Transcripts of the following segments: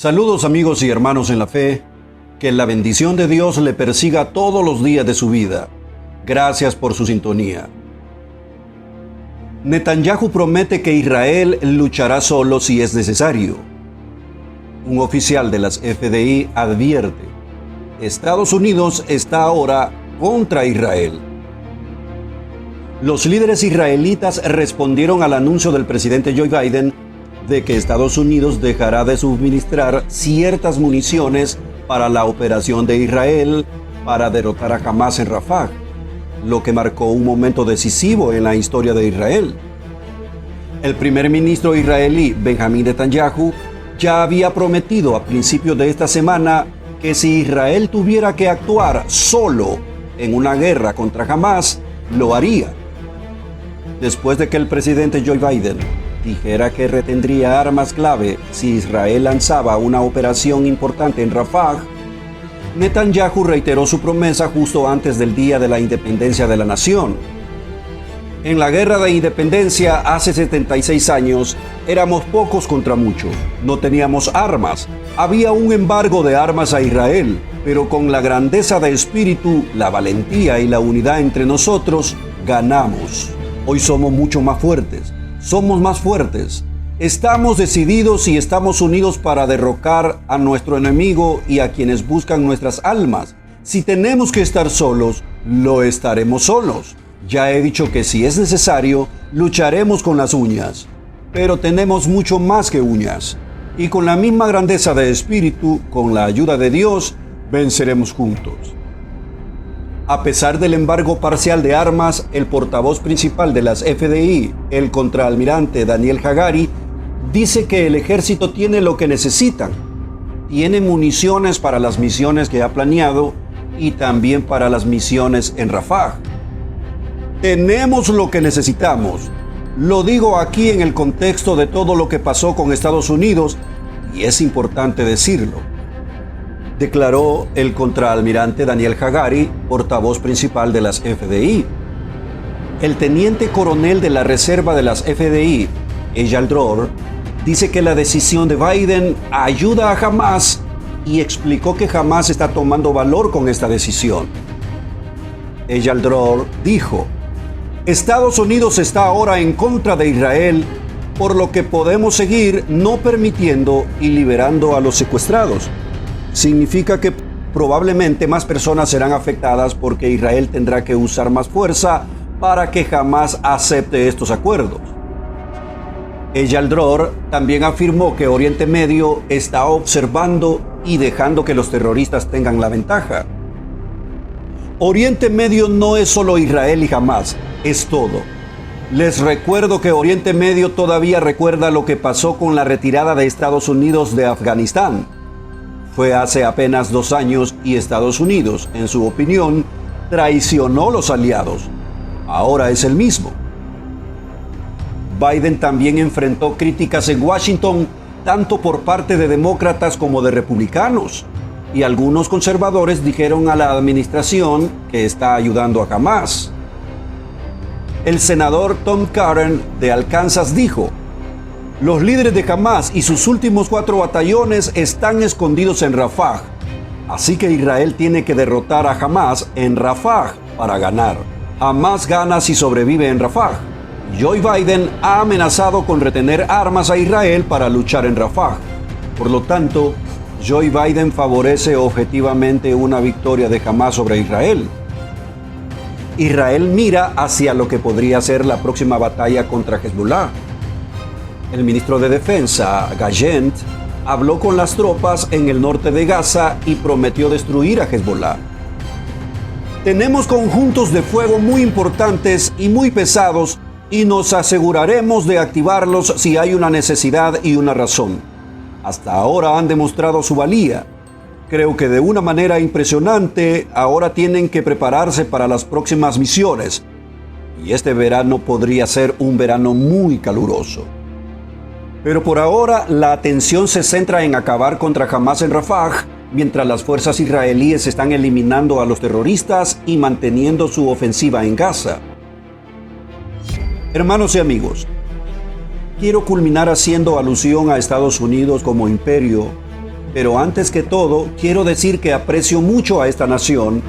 Saludos amigos y hermanos en la fe, que la bendición de Dios le persiga todos los días de su vida. Gracias por su sintonía. Netanyahu promete que Israel luchará solo si es necesario. Un oficial de las FDI advierte: Estados Unidos está ahora contra Israel. Los líderes israelitas respondieron al anuncio del presidente Joe Biden de que Estados Unidos dejará de suministrar ciertas municiones para la operación de Israel para derrotar a Hamás en Rafah, lo que marcó un momento decisivo en la historia de Israel. El primer ministro israelí, Benjamín Netanyahu, ya había prometido a principios de esta semana que si Israel tuviera que actuar solo en una guerra contra Hamás, lo haría. Después de que el presidente Joe Biden dijera que retendría armas clave si Israel lanzaba una operación importante en Rafah, Netanyahu reiteró su promesa justo antes del Día de la Independencia de la nación. En la Guerra de Independencia hace 76 años, éramos pocos contra muchos, no teníamos armas, había un embargo de armas a Israel, pero con la grandeza de espíritu, la valentía y la unidad entre nosotros, ganamos. Hoy somos mucho más fuertes. Somos más fuertes. Estamos decididos y estamos unidos para derrocar a nuestro enemigo y a quienes buscan nuestras almas. Si tenemos que estar solos, lo estaremos solos. Ya he dicho que si es necesario, lucharemos con las uñas. Pero tenemos mucho más que uñas. Y con la misma grandeza de espíritu, con la ayuda de Dios, venceremos juntos. A pesar del embargo parcial de armas, el portavoz principal de las FDI, el contraalmirante Daniel Hagari, dice que el ejército tiene lo que necesitan. Tiene municiones para las misiones que ha planeado y también para las misiones en Rafah. Tenemos lo que necesitamos. Lo digo aquí en el contexto de todo lo que pasó con Estados Unidos y es importante decirlo, declaró el contraalmirante Daniel Hagari, portavoz principal de las FDI. El teniente coronel de la reserva de las FDI, Eyal Dror, dice que la decisión de Biden ayuda a Hamás y explicó que Hamás está tomando valor con esta decisión. Eyal Dror dijo: Estados Unidos está ahora en contra de Israel, por lo que podemos seguir no permitiendo y liberando a los secuestrados. Significa que probablemente más personas serán afectadas porque Israel tendrá que usar más fuerza para que Hamás acepte estos acuerdos. Eyal Dror también afirmó que Oriente Medio está observando y dejando que los terroristas tengan la ventaja. Oriente Medio no es solo Israel y Hamás, es todo. Les recuerdo que Oriente Medio todavía recuerda lo que pasó con la retirada de Estados Unidos de Afganistán. Fue hace apenas 2 años y Estados Unidos, en su opinión, traicionó a los aliados. Ahora es el mismo. Biden también enfrentó críticas en Washington, tanto por parte de demócratas como de republicanos. Y algunos conservadores dijeron a la administración que está ayudando a Hamás. El senador Tom Cotton de Arkansas dijo: Los líderes de Hamás y sus últimos 4 batallones están escondidos en Rafah. Así que Israel tiene que derrotar a Hamás en Rafah para ganar. Hamás gana si sobrevive en Rafah. Joe Biden ha amenazado con retener armas a Israel para luchar en Rafah. Por lo tanto, Joe Biden favorece objetivamente una victoria de Hamás sobre Israel. Israel mira hacia lo que podría ser la próxima batalla contra Hezbollah. El ministro de Defensa, Gallant, habló con las tropas en el norte de Gaza y prometió destruir a Hezbollah. Tenemos conjuntos de fuego muy importantes y muy pesados y nos aseguraremos de activarlos si hay una necesidad y una razón. Hasta ahora han demostrado su valía. Creo que de una manera impresionante ahora tienen que prepararse para las próximas misiones. Y este verano podría ser un verano muy caluroso. Pero por ahora la atención se centra en acabar contra Hamás en Rafah, mientras las fuerzas israelíes están eliminando a los terroristas y manteniendo su ofensiva en Gaza. Hermanos y amigos, quiero culminar haciendo alusión a Estados Unidos como imperio Pero antes que todo, quiero decir que aprecio mucho a esta nación,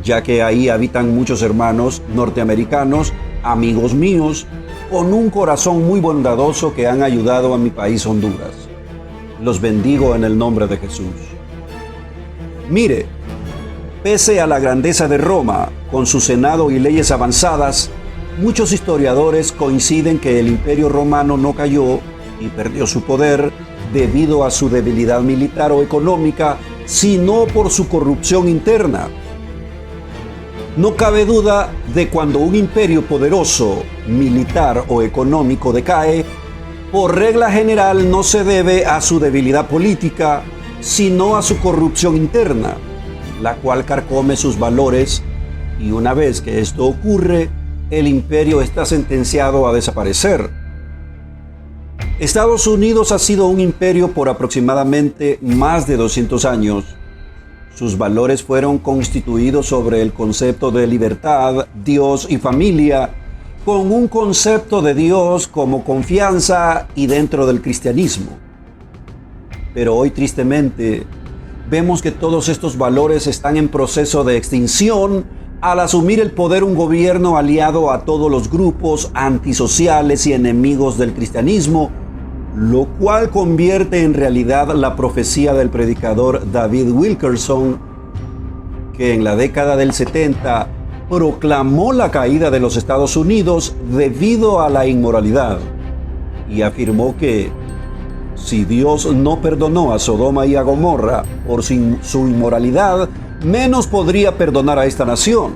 ya que ahí habitan muchos hermanos norteamericanos, amigos míos, con un corazón muy bondadoso que han ayudado a mi país Honduras. Los bendigo en el nombre de Jesús. Mire, pese a la grandeza de Roma, con su senado y leyes avanzadas, muchos historiadores coinciden que el Imperio Romano no cayó y perdió su poder debido a su debilidad militar o económica, sino por su corrupción interna. No cabe duda de cuando un imperio poderoso, militar o económico decae, por regla general no se debe a su debilidad política, sino a su corrupción interna, la cual carcome sus valores, y una vez que esto ocurre, el imperio está sentenciado a desaparecer. Estados Unidos ha sido un imperio por aproximadamente más de 200 años. Sus valores fueron constituidos sobre el concepto de libertad, Dios y familia, con un concepto de Dios como confianza y dentro del cristianismo. Pero hoy, tristemente, vemos que todos estos valores están en proceso de extinción al asumir el poder un gobierno aliado a todos los grupos antisociales y enemigos del cristianismo, lo cual convierte en realidad la profecía del predicador David Wilkerson, que en la década del 70 proclamó la caída de los Estados Unidos debido a la inmoralidad y afirmó que si Dios no perdonó a Sodoma y a Gomorra por su inmoralidad, menos podría perdonar a esta nación.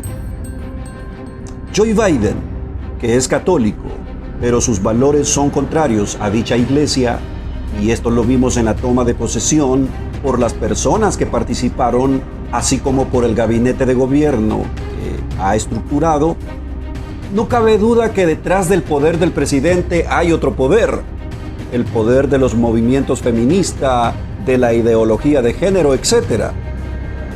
Joe Biden, que es católico, pero sus valores son contrarios a dicha iglesia, y esto lo vimos en la toma de posesión por las personas que participaron, así como por el gabinete de gobierno que ha estructurado. No cabe duda que detrás del poder del presidente hay otro poder, el poder de los movimientos feministas, de la ideología de género, etc.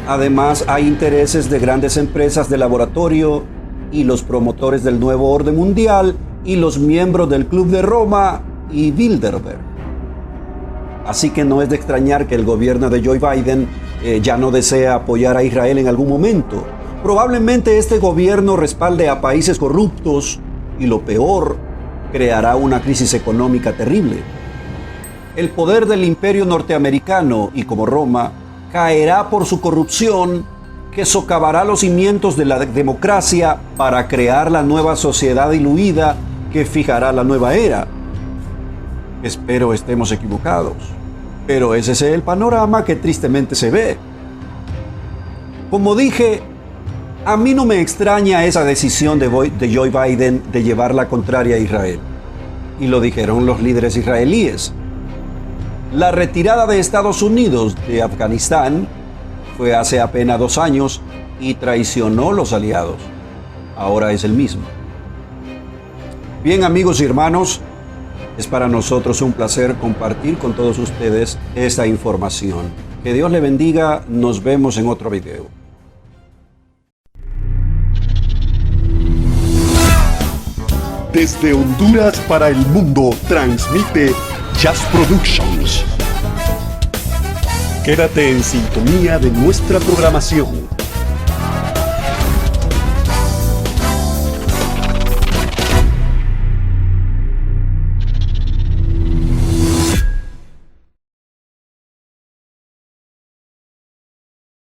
Además, hay intereses de grandes empresas de laboratorio y los promotores del nuevo orden mundial y los miembros del Club de Roma y Bilderberg. Así que no es de extrañar que el gobierno de Joe Biden ya no desea apoyar a Israel en algún momento. Probablemente este gobierno respalde a países corruptos y, lo peor, creará una crisis económica terrible. El poder del imperio norteamericano y como Roma caerá por su corrupción, que socavará los cimientos de la democracia para crear la nueva sociedad diluida que fijará la nueva era. Espero estemos equivocados, pero ese es el panorama que tristemente se ve. Como dije, a mí no me extraña esa decisión de Joe Biden de llevar la contraria a Israel. Y lo dijeron los líderes israelíes. La retirada de Estados Unidos de Afganistán fue hace apenas 2 años y traicionó a los aliados. Ahora es el mismo. Bien, amigos y hermanos, es para nosotros un placer compartir con todos ustedes esta información. Que Dios le bendiga. Nos vemos en otro video. Desde Honduras para el mundo transmite Jazz Productions. Quédate en sintonía de nuestra programación.